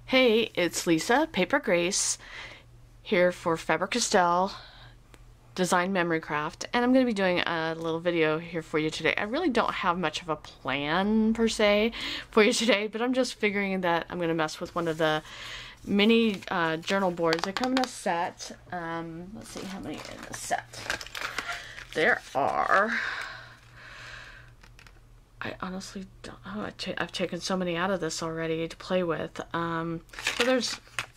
Hey, it's Lisa, Paper Grace, here for Faber-Castell Design Memory Craft, and I'm going to be doing a little video here for you today. I really don't have much of a plan, per se, for you today, but I'm just figuring that I'm going to mess with one of the mini journal boards. They come in a set. Let's see how many in the set. There are... I honestly don't know. I've taken so many out of this already to play with. So I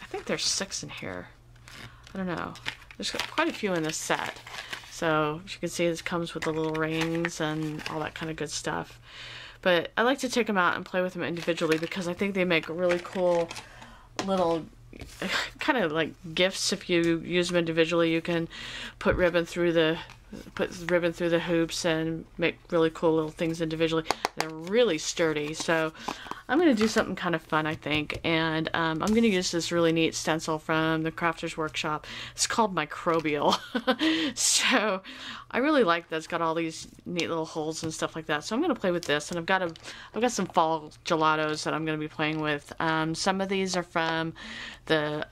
think there's 6 in here. I don't know. There's quite a few in this set. So as you can see, this comes with the little rings and all that kind of good stuff. But I like to take them out and play with them individually because I think they make really cool little kind of like gifts. If you use them individually, you can put ribbon through the hoops and make really cool little things individually. They're really sturdy, so I'm going to do something kind of fun, I think, and I'm going to use this really neat stencil from the Crafter's Workshop. It's called Microbial. So I really like that. It's got all these neat little holes and stuff like that, so I'm going to play with this, and I've got some fall gelatos that I'm going to be playing with. Some of these are from the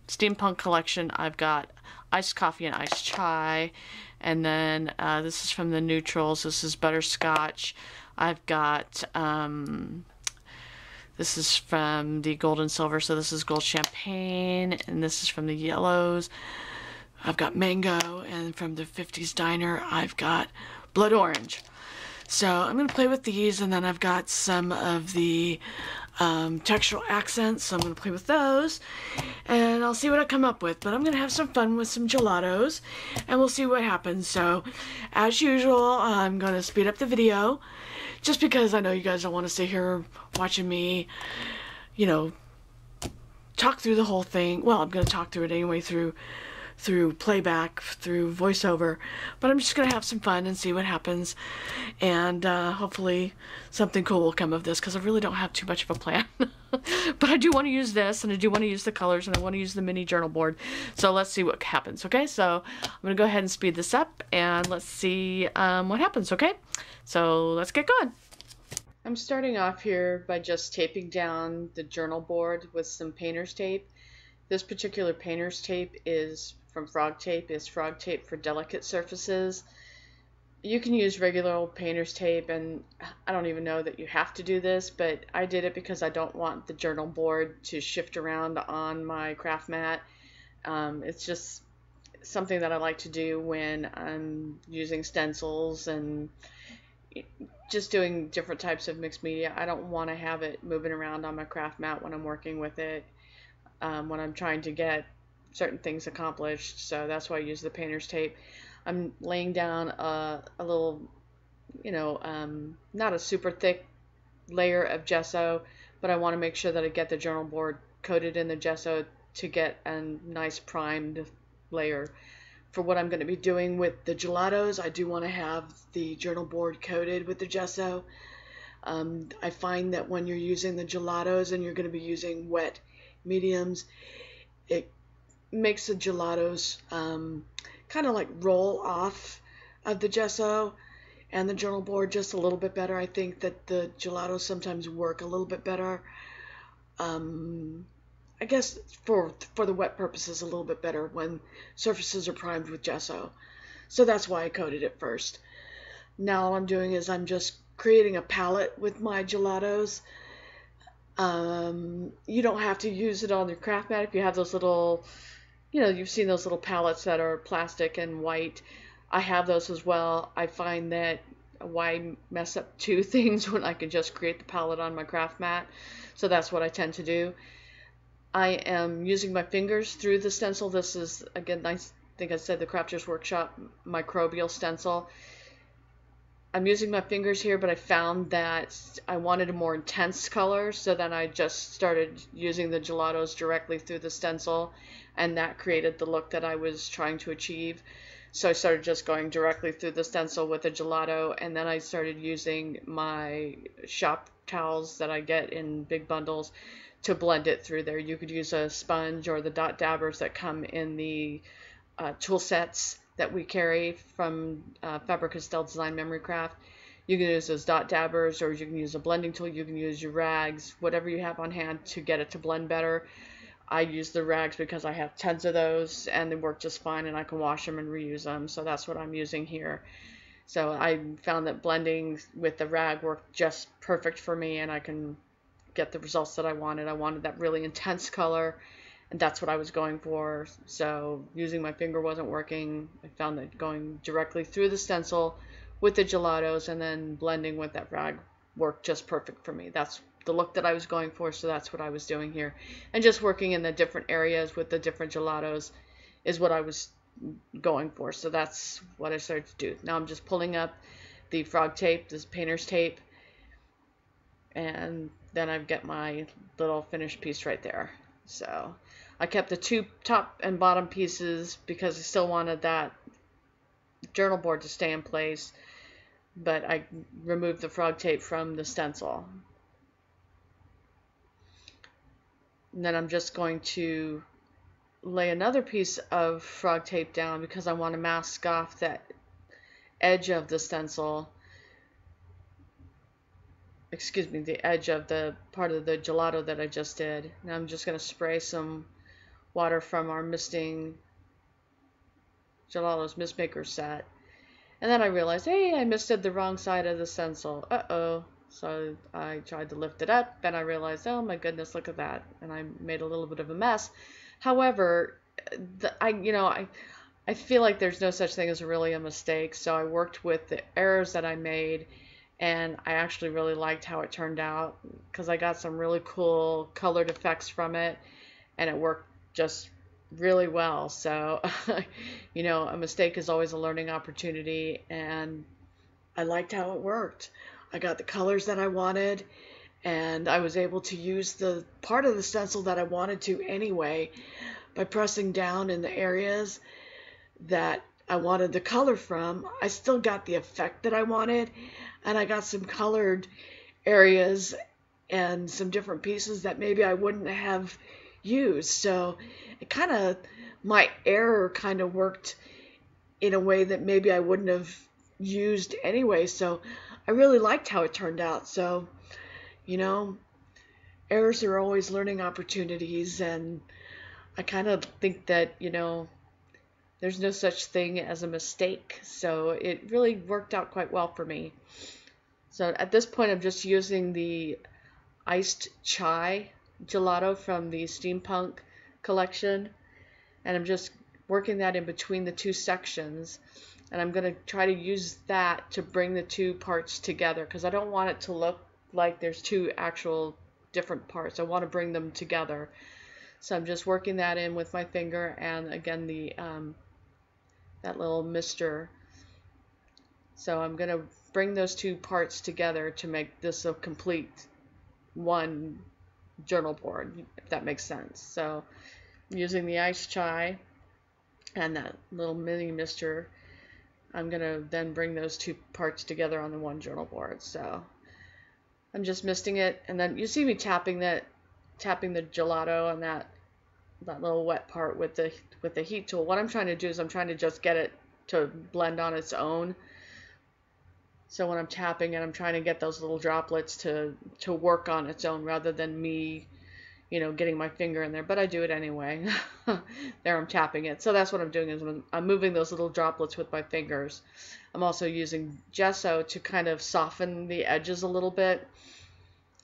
Steampunk collection. I've got iced coffee and iced chai, and then this is from the neutrals. This is butterscotch. I've got this is from the gold and silver, so this is gold champagne, and this is from the yellows. I've got mango, and from the 50s diner I've got blood orange. So I'm going to play with these, and then I've got some of the textural accents, so I'm going to play with those, and I'll see what I come up with. But I'm going to have some fun with some gelatos, and we'll see what happens. So, as usual, I'm going to speed up the video, just because I know you guys don't want to sit here watching me, you know, talk through the whole thing. Well, I'm going to talk through it anyway through playback, through voiceover, but I'm just gonna have some fun and see what happens, and hopefully something cool will come of this, because I really don't have too much of a plan. But I do want to use this, and I do want to use the colors, and I want to use the mini journal board, so let's see what happens. Okay, so I'm gonna go ahead and speed this up, and let's see what happens. Okay, so let's get going. I'm starting off here by just taping down the journal board with some painter's tape. This particular painter's tape is from Frog Tape. Is Frog Tape for delicate surfaces. You can use regular old painter's tape, and I don't even know that you have to do this, but I did it because I don't want the journal board to shift around on my craft mat. It's just something that I like to do when I'm using stencils and just doing different types of mixed media. I don't want to have it moving around on my craft mat when I'm working with it, when I'm trying to get certain things accomplished. So that's why I use the painter's tape. I'm laying down a little, you know, not a super thick layer of gesso, but I want to make sure that I get the journal board coated in the gesso to get a nice primed layer. For what I'm going to be doing with the gelatos, I do want to have the journal board coated with the gesso. I find that when you're using the gelatos and you're going to be using wet mediums, it makes the gelatos kind of like roll off of the gesso and the journal board just a little bit better. I think that the gelatos sometimes work a little bit better. I guess for the wet purposes a little bit better when surfaces are primed with gesso. So that's why I coated it first. Now all I'm doing is I'm just creating a palette with my gelatos. You don't have to use it on your craft mat. If you have those little, you know, you've seen those little palettes that are plastic and white. I have those as well. I find that why mess up 2 things when I can just create the palette on my craft mat? So that's what I tend to do. I am using my fingers through the stencil. This is, again, I think I said the Crafter's Workshop Microbial stencil. I'm using my fingers here, but I found that I wanted a more intense color, so then I just started using the gelatos directly through the stencil, and that created the look that I was trying to achieve. So I started just going directly through the stencil with the gelato, and then I started using my shop towels that I get in big bundles to blend it through there. You could use a sponge or the dot dabbers that come in the tool sets that we carry from Faber-Castell Design Memory Craft. You can use those dot dabbers, or you can use a blending tool. You can use your rags, whatever you have on hand to get it to blend better. I use the rags because I have tons of those and they work just fine, and I can wash them and reuse them. So that's what I'm using here. So I found that blending with the rag worked just perfect for me, and I can get the results that I wanted. I wanted that really intense color, and that's what I was going for. So using my finger wasn't working. I found that going directly through the stencil with the gelatos and then blending with that rag worked just perfect for me. That's the look that I was going for, so that's what I was doing here. And just working in the different areas with the different gelatos is what I was going for. So that's what I started to do. Now I'm just pulling up the frog tape, this painter's tape, and then I've got my little finished piece right there. So I kept the two top and bottom pieces because I still wanted that journal board to stay in place, but I removed the frog tape from the stencil. And then I'm just going to lay another piece of frog tape down because I want to mask off that edge of the stencil, excuse me, the edge of the part of the gelato that I just did. Now I'm just going to spray some water from our misting gelatos mist maker set, and then I realized, hey, I misted the wrong side of the stencil. Uh-oh. So I tried to lift it up, and I realized, oh my goodness, look at that, and I made a little bit of a mess. However, I feel like there's no such thing as really a mistake, so I worked with the errors that I made, and I actually really liked how it turned out because I got some really cool colored effects from it, and it worked just really well. So, a mistake is always a learning opportunity, and I liked how it worked. I got the colors that I wanted, and I was able to use the part of the stencil that I wanted to anyway by pressing down in the areas that I wanted the color from. I still got the effect that I wanted, and I got some colored areas and some different pieces that maybe I wouldn't have used. So my error kind of worked in a way that maybe I wouldn't have used anyway. So I really liked how it turned out. So, errors are always learning opportunities, and I kind of think that, there's no such thing as a mistake. So it really worked out quite well for me. So at this point, I'm just using the iced chai gelato from the Steampunk collection, and I'm just working that in between the two sections, and I'm going to try to use that to bring the two parts together because I don't want it to look like there's two actual different parts. I want to bring them together. So I'm just working that in with my finger, and again the that little mister. So I'm going to bring those two parts together to make this a complete one journal board, if that makes sense. So using the ice chai and that little mini mister, I'm going to then bring those two parts together on the one journal board. So I'm just misting it, and then you see me tapping the gelato on that little wet part with the heat tool. What I'm trying to do is I'm trying to just get it to blend on its own. So when I'm tapping it, I'm trying to get those little droplets to work on its own rather than me, getting my finger in there. But I do it anyway. There I'm tapping it. So that's what I'm doing is I'm moving those little droplets with my fingers. I'm also using gesso to kind of soften the edges a little bit.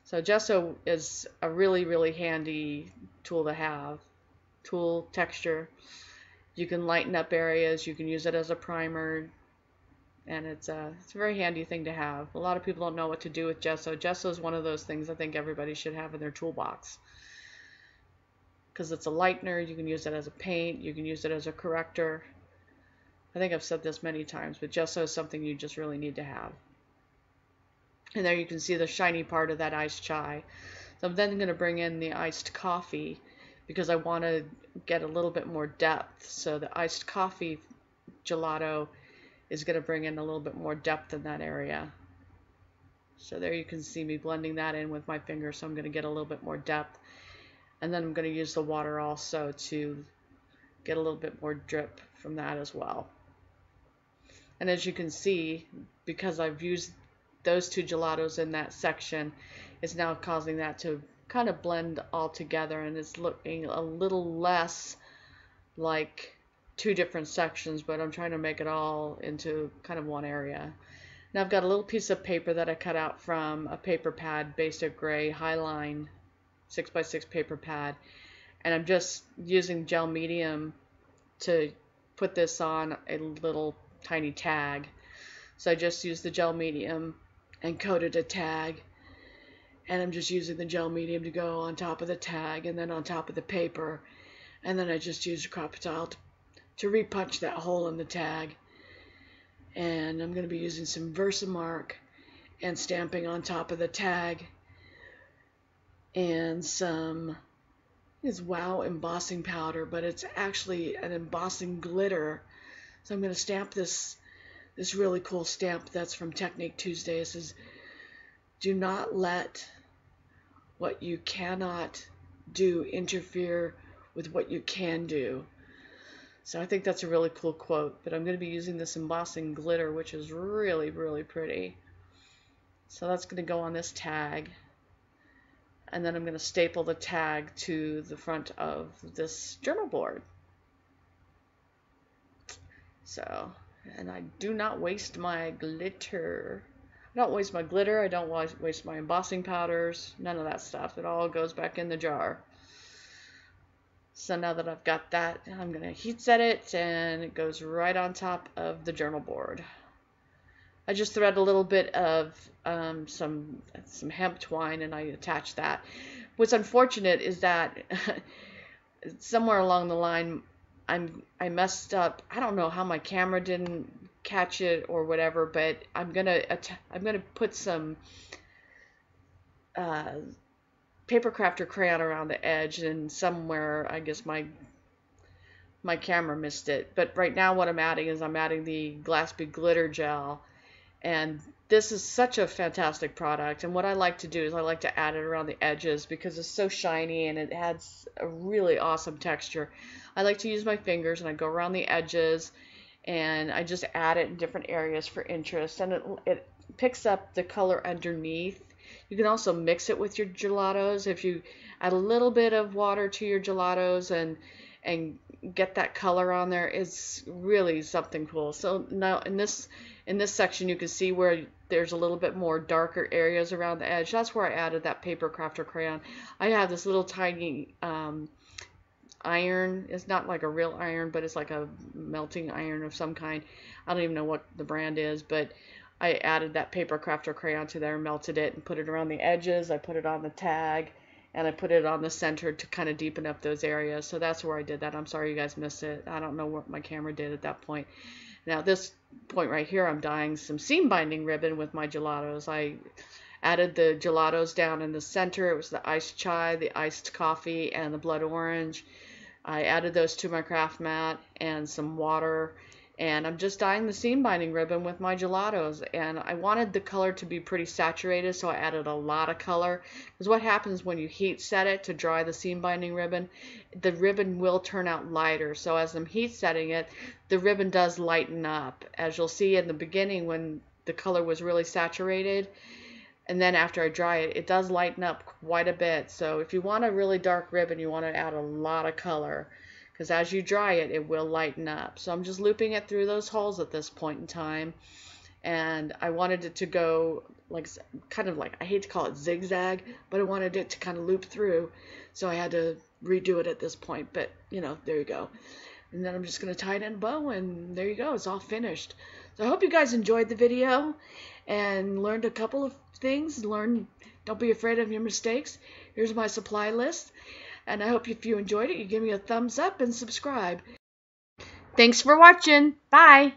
So gesso is a really, really handy tool to have. Tool texture. You can lighten up areas. You can use it as a primer. And it's a very handy thing to have. A lot of people don't know what to do with gesso. Gesso is one of those things I think everybody should have in their toolbox. Because it's a lightener, you can use it as a paint, you can use it as a corrector. I think I've said this many times, but gesso is something you just really need to have. And there you can see the shiny part of that iced chai. So I'm then going to bring in the iced coffee because I want to get a little bit more depth. So the iced coffee gelato is going to bring in a little bit more depth in that area. So there you can see me blending that in with my finger, so I'm going to get a little bit more depth. And then I'm going to use the water also to get a little bit more drip from that as well. And as you can see, because I've used those two gelatos in that section is now causing that to kind of blend all together, and it's looking a little less like two different sections, but I'm trying to make it all into kind of one area. Now I've got a little piece of paper that I cut out from a paper pad, basic gray Highline 6x6 paper pad, and I'm just using gel medium to put this on a little tiny tag. So I just used the gel medium and coated a tag, and I'm just using the gel medium to go on top of the tag and then on top of the paper, and then I just used a Crop-A-Tile to repunch that hole in the tag. And I'm going to be using some Versamark and stamping on top of the tag, and some is Wow embossing powder, but it's actually an embossing glitter. So I'm going to stamp this really cool stamp that's from Technique Tuesday. It says, "Do not let what you cannot do interfere with what you can do." So I think that's a really cool quote, but I'm going to be using this embossing glitter, which is really, really pretty. So that's going to go on this tag, and then I'm going to staple the tag to the front of this journal board. So, and I do not waste my glitter. I don't waste my glitter, I don't waste my embossing powders, none of that stuff. It all goes back in the jar. So now that I've got that, I'm going to heat set it, and it goes right on top of the journal board. I just thread a little bit of some hemp twine, and I attach that. What's unfortunate is that somewhere along the line I messed up. I don't know how my camera didn't catch it or whatever, but I'm gonna put some paper crafter crayon around the edge, and somewhere I guess my camera missed it. But right now what I'm adding is I'm adding the Glass Bead glitter gel, and this is such a fantastic product. And what I like to do is I like to add it around the edges because it's so shiny and it adds a really awesome texture. I like to use my fingers, and I go around the edges, and I just add it in different areas for interest, and it picks up the color underneath. You can also mix it with your gelatos. If you add a little bit of water to your gelatos and get that color on there, it's really something cool. So now in this section you can see where there's a little bit more darker areas around the edge. That's where I added that paper crafter crayon. I have this little tiny iron. It's not like a real iron, but it's like a melting iron of some kind. I don't even know what the brand is, but I added that paper crafter crayon to there, melted it, and put it around the edges. I put it on the tag, and I put it on the center to kind of deepen up those areas. So that's where I did that. I'm sorry you guys missed it. I don't know what my camera did at that point. Now this point right here, I'm dyeing some seam binding ribbon with my gelatos. I added the gelatos down in the center. It was the iced chai, the iced coffee, and the blood orange. I added those to my craft mat and some water, and I'm just dyeing the seam binding ribbon with my gelatos. And I wanted the color to be pretty saturated, so I added a lot of color. Because what happens when you heat set it to dry the seam binding ribbon, the ribbon will turn out lighter. So as I'm heat setting it, the ribbon does lighten up. As you'll see in the beginning when the color was really saturated, and then after I dry it, it does lighten up quite a bit. So if you want a really dark ribbon, you want to add a lot of color, because as you dry it, it will lighten up. So I'm just looping it through those holes at this point in time. And I wanted it to go like, kind of like, I hate to call it zigzag, but I wanted it to kind of loop through. So I had to redo it at this point, but you know, there you go. And then I'm just going to tie it in a bow, and there you go, it's all finished. So I hope you guys enjoyed the video and learned a couple of things. Don't be afraid of your mistakes. Here's my supply list, and I hope if you enjoyed it, you give me a thumbs up and subscribe. Thanks for watching. Bye.